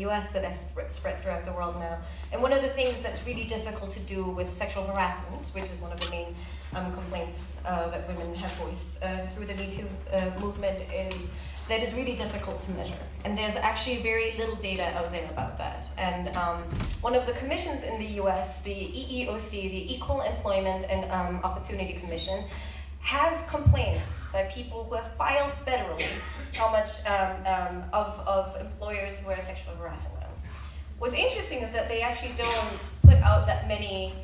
US that has spread throughout the world now. And one of the things that's really difficult to do with sexual harassment, which is one of the main complaints that women have voiced through the Me Too movement, is that it's really difficult to measure. And there's actually very little data out there about that. And one of the commissions in the US, the EEOC, the Equal Employment and Opportunity Commission, has complaints by people who have filed federally how much of employers who are sexually harassing them. What's interesting is that they actually don't put out that many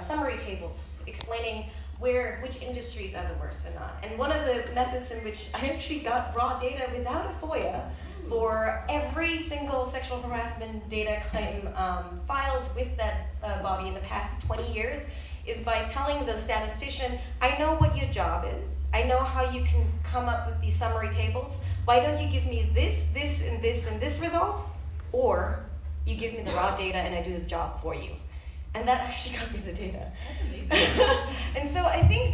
summary tables explaining which industries are the worst and not. And one of the methods in which I actually got raw data without a FOIA for every single sexual harassment data claim filed with that body in the past 20 years is by telling the statistician, I know what your job is. I know how you can come up with these summary tables. Why don't you give me this, this, and this, and this result? Or you give me the raw data and I do the job for you. And that actually got me the data. That's amazing. And so I think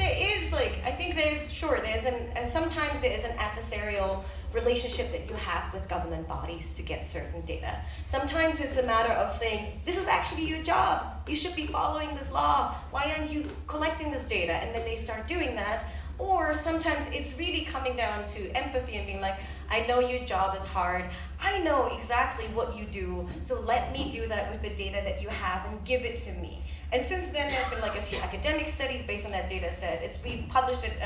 sometimes there is an adversarial relationship that you have with government bodies to get certain data. Sometimes it's a matter of saying, this is actually your job. You should be following this law. Why aren't you collecting this data? And then they start doing that. Or sometimes it's really coming down to empathy and being like, I know your job is hard. I know exactly what you do. So let me do that with the data that you have and give it to me. And since then, there have been like a few academic studies based on that data set. We published it,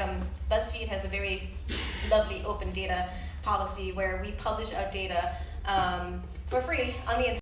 BuzzFeed has a very lovely open data policy where we publish our data for free on the internet.